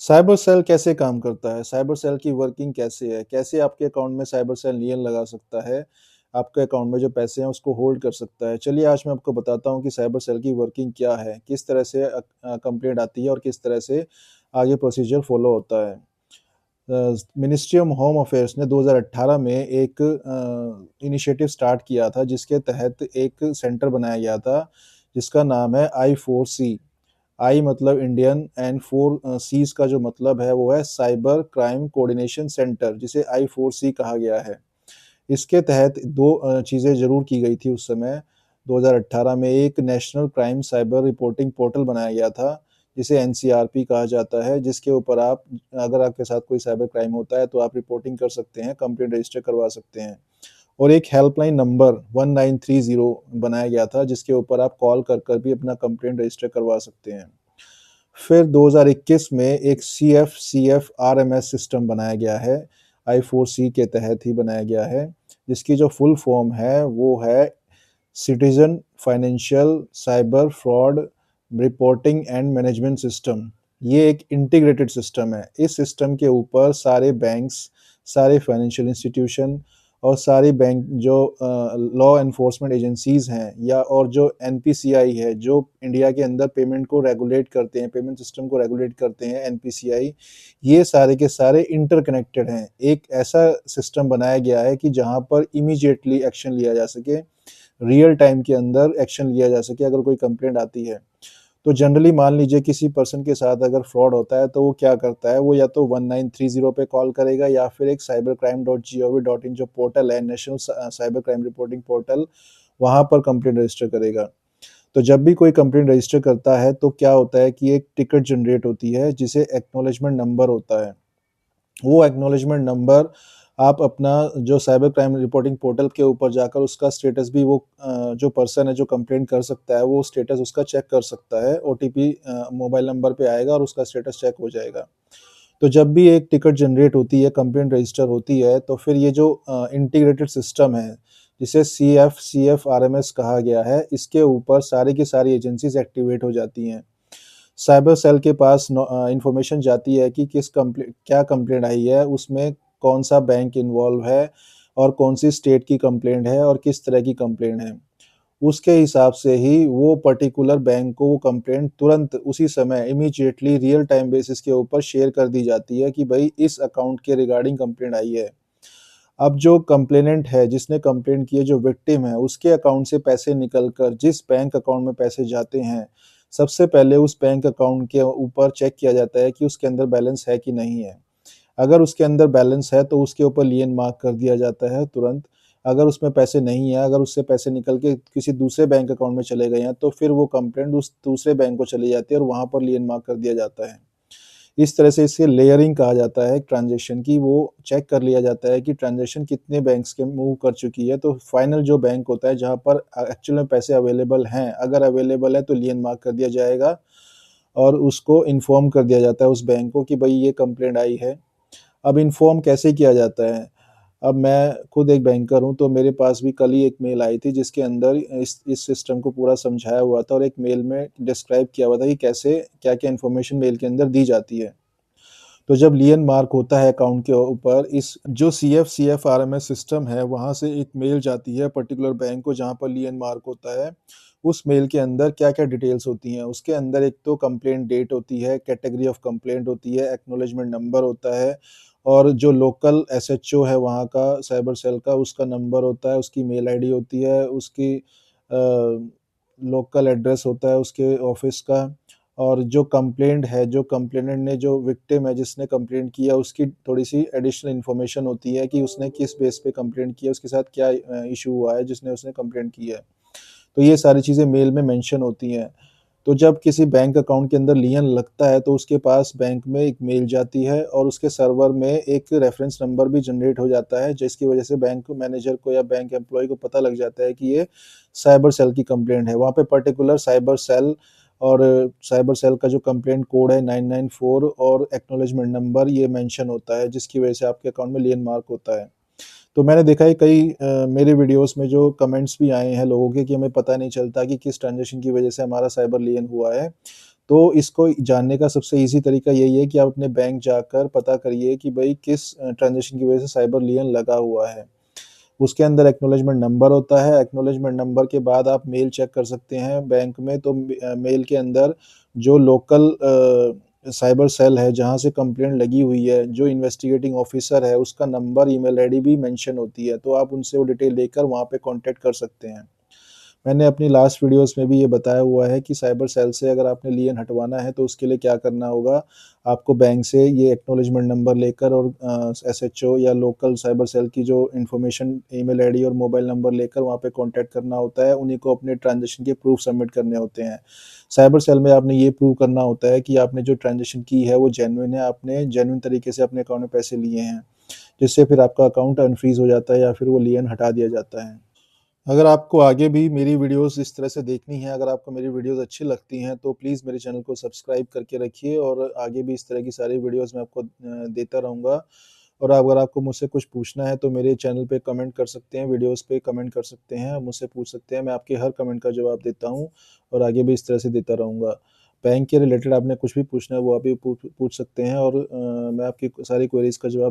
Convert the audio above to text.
Cyber cell कैसे काम करता है? साइबर सेल की वर्किंग कैसे है? कैसे आपके अकाउंट में साइबर सेल नियन लगा सकता है? आपके अकाउंट में जो पैसे हैं उसको होल्ड कर सकता है? चलिए आज मैं आपको बताता हूँ कि साइबर सेल की वर्किंग क्या है? किस तरह से कंप्लेंट आती है और किस तरह से आगे प्रोसीजर फ़ॉलो होता है। मिनिस्ट्री ऑफ होम अफेयर्स ने 2018 में एक इनिशिएटिव स्टार्ट किया था जिसके तहत एक सेंटर बनाया गया था जिसका नाम है I4C। आई मतलब इंडियन एंड 4 सीज़ का जो मतलब है वो है साइबर क्राइम कोऑर्डिनेशन सेंटर जिसे I4C कहा गया है। इसके तहत 2 चीज़ें ज़रूर की गई थी उस समय। 2018 में एक national crime cyber reporting portal बनाया गया था, जिसे एनसीआरपी कहा जाता है, जिसके ऊपर आप अगर आपके साथ कोई साइबर क्राइम होता है तो आप रिपोर्टिंग कर सकते हैं, कंप्लेंट रजिस्टर करवा सकते हैं। और एक हेल्पलाइन नंबर 1930 बनाया गया था, जिसके ऊपर आप कॉल कर भी अपना कंप्लेंट रजिस्टर करवा सकते हैं। फिर 2021 में एक सीएफआरएमएस सिस्टम बनाया गया है, I4C के तहत ही बनाया गया है, जिसकी जो फुल फॉर्म है वो है citizen financial cyber fraud reporting and management system. ये एक इंटीग्रेटेड सिस्टम है। इस सिस्टम के ऊपर सारे बैंक्स, सारे फाइनेंशियल इंस्टीट्यूशन और सारी बैंक जो लॉ एनफोर्समेंट एजेंसीज़ हैं या और जो एनपीसीआई है, जो इंडिया के अंदर पेमेंट को रेगुलेट करते हैं, पेमेंट सिस्टम को रेगुलेट करते हैं एनपीसीआई, ये सारे के सारे इंटरकनेक्टेड हैं। एक ऐसा सिस्टम बनाया गया है कि जहाँ पर इमीडिएटली एक्शन लिया जा सके, रियल टाइम के अंदर एक्शन लिया जा सके अगर कोई कंप्लेंट आती है। तो जनरली मान लीजिए किसी पर्सन के साथ अगर फ्रॉड होता है तो वो क्या करता है, वो या तो 1930 पे कॉल करेगा या फिर एक cybercrime.gov.in जो पोर्टल है, national cyber crime reporting portal, वहाँ पर कंप्लेंट रजिस्टर करेगा। तो जब भी कोई कंप्लेंट रजिस्टर करता है तो क्या होता है कि एक टिकट जनरेट होती है जिसे एक्नॉलेजमेंट नंबर होता है। वो एक्नॉलेजमेंट नंबर आप अपना जो साइबर क्राइम रिपोर्टिंग पोर्टल के ऊपर जाकर उसका स्टेटस भी वो जो पर्सन है जो कंप्लेंट कर सकता है वो स्टेटस उसका चेक कर सकता है। ओटीपी मोबाइल नंबर पे आएगा और उसका स्टेटस चेक हो जाएगा। तो जब भी एक टिकट जनरेट होती है, कंप्लेंट रजिस्टर होती है, तो फिर ये जो इंटीग्रेटेड सिस्टम है, जिसे सीएफआरएमएस कहा गया है, इसके ऊपर सारी की सारी एजेंसीज़ एक्टिवेट हो जाती हैं। साइबर सेल के पास इन्फॉर्मेशन जाती है कि क्या कंप्लेंट आई है, उसमें कौन-सा बैंक इन्वॉल्व है और कौन-सी स्टेट की कंप्लेंट है और किस तरह की कंप्लेंट है। उसके हिसाब से ही वो पर्टिकुलर बैंक को वो कंप्लेंट तुरंत उसी समय इमीडिएटली रियल टाइम बेसिस के ऊपर शेयर कर दी जाती है कि भई इस अकाउंट के रिगार्डिंग कंप्लेंट आई है। अब जो कंप्लेनेंट है, जिसने कंप्लेंट की है, जो विक्टिम है, उसके अकाउंट से पैसे निकल कर जिस बैंक अकाउंट में पैसे जाते हैं, सबसे पहले उस बैंक अकाउंट के ऊपर चेक किया जाता है कि उसके अंदर बैलेंस है कि नहीं है। अगर उसके अंदर बैलेंस है तो उसके ऊपर लियन मार्क कर दिया जाता है तुरंत। अगर उसमें पैसे नहीं है, अगर उससे पैसे निकल के किसी दूसरे बैंक अकाउंट में चले गए हैं, तो फिर वो कंप्लेंट उस दूसरे बैंक को चली जाती है और वहाँ पर लियन मार्क कर दिया जाता है। इस तरह से इसे लेयरिंग कहा जाता है ट्रांज़ैक्शन की, वो चेक कर लिया जाता है कि ट्रांज़ैक्शन कितने बैंक्स के मूव कर चुकी है, तो फाइनल जो बैंक होता है जहाँ पर एक्चुअल में पैसे अवेलेबल हैं, अगर अवेलेबल है तो लियन मार्क कर दिया जाएगा और उसको इन्फॉर्म कर दिया जाता है उस बैंक को कि भई ये कंप्लेंट आई है। अब इन्फॉर्म कैसे किया जाता है? अब मैं खुद एक बैंकर हूँ, तो मेरे पास भी कल ही एक मेल आई थी जिसके अंदर इस सिस्टम को पूरा समझाया हुआ था और एक मेल में डिस्क्राइब किया हुआ था कि कैसे क्या-क्या इन्फॉर्मेशन मेल के अंदर दी जाती है। तो जब लियन मार्क होता है अकाउंट के ऊपर, इस जो सीएफआरएमएस सिस्टम है, वहाँ से एक मेल जाती है पर्टिकुलर बैंक को जहाँ पर लियन मार्क होता है। उस मेल के अंदर क्या-क्या डिटेल्स होती हैं, उसके अंदर एक तो कंप्लेंट डेट होती है, कैटेगरी ऑफ कंप्लेंट होती है, एक्नॉलेजमेंट नंबर होता है और जो लोकल एसएचओ है वहाँ का साइबर सेल का, उसका नंबर होता है, उसकी मेल आईडी होती है, उसकी लोकल एड्रेस होता है उसके ऑफ़िस का और जो कंप्लेंट है, जो कंप्लेनेंट ने जो विक्टिम है जिसने कंप्लेंट किया उसकी थोड़ी-सी एडिशनल इन्फॉर्मेशन होती है कि उसने किस बेस पे कंप्लेंट किया, उसके साथ क्या इश्यू हुआ है जिसने उसने कंप्लेंट की है। तो ये सारी चीज़ें मेल में मेंशन होती हैं। तो जब किसी बैंक अकाउंट के अंदर लियन लगता है तो उसके पास बैंक में एक मेल जाती है और उसके सर्वर में एक रेफ़रेंस नंबर भी जनरेट हो जाता है, जिसकी वजह से बैंक मैनेजर को या बैंक एम्प्लॉयी को पता लग जाता है कि ये साइबर सेल की कंप्लेंट है। वहाँ पे पर्टिकुलर साइबर सेल और साइबर सेल का जो कंप्लेंट कोड है 994 और एक्नॉलेजमेंट नंबर ये मेंशन होता है, जिसकी वजह से आपके अकाउंट में लियन मार्क होता है। तो मैंने देखा है कई मेरे वीडियोज़ में जो कमेंट्स भी आए हैं लोगों के कि हमें पता नहीं चलता कि किस ट्रांज़ैक्शन की वज़ह से हमारा साइबर लियन हुआ है। तो इसको जानने का सबसे ईज़ी तरीका यही है कि आप अपने बैंक जाकर पता करिए कि भई किस ट्रांज़ैक्शन की वज़ह से साइबर लियन लगा हुआ है। उसके अंदर एक्नॉलेजमेंट नंबर होता है, एक्नॉलेजमेंट नंबर के बाद आप मेल चेक कर सकते हैं बैंक में, तो मेल के अंदर जो लोकल साइबर सेल है, जहाँ से कंप्लेंट लगी हुई है, जो इन्वेस्टिगेटिंग ऑफ़िसर है, उसका नंबर, ईमेल आईडी भी मेंशन होती है, तो आप उनसे वो डिटेल लेकर वहाँ पे कॉन्टैक्ट कर सकते हैं। मैंने अपनी लास्ट वीडियोज़ में भी ये बताया हुआ है कि साइबर सेल से अगर आपने लियन हटवाना है तो उसके लिए क्या करना होगा, आपको बैंक से ये एक्नॉलेजमेंट नंबर लेकर और एसएचओ या लोकल साइबर सेल की जो इन्फॉर्मेशन ईमेल आईडी और मोबाइल नंबर लेकर वहाँ पे कॉन्टैक्ट करना होता है, उन्हीं को अपने ट्रांज़ैक्शन के प्रूफ सबमिट करने होते हैं। साइबर सेल में आपने ये प्रूव करना होता है कि आपने जो ट्रांज़ैक्शन की है वो जेन्युइन है, आपने जेन्युइन तरीके से अपने अकाउंट में पैसे लिए हैं, जिससे फिर आपका अकाउंट अनफ्रीज़ हो जाता है या फिर वो लियन हटा दिया जाता है। अगर आपको आगे भी मेरी वीडियोज़ इस तरह से देखनी है, अगर आपको मेरी वीडियोज़ अच्छी लगती हैं, तो प्लीज़ मेरे चैनल को सब्सक्राइब करके रखिए और आगे भी इस तरह की सारी वीडियोज़ मैं आपको देता रहूँगा। और अगर आपको मुझसे कुछ पूछना है, तो मेरे चैनल पे कमेंट कर सकते हैं, वीडियोज़ पे कमेंट कर सकते हैं, मुझसे पूछ सकते हैं, मैं आपके हर कमेंट का जवाब देता हूँ और आगे भी इस तरह से देता रहूँगा। बैंक के रिलेटेड आपने कुछ भी पूछना है, वो आप भी पूछ पूछ सकते हैं और मैं आपकी सारी क्वेरीज़ का जवाब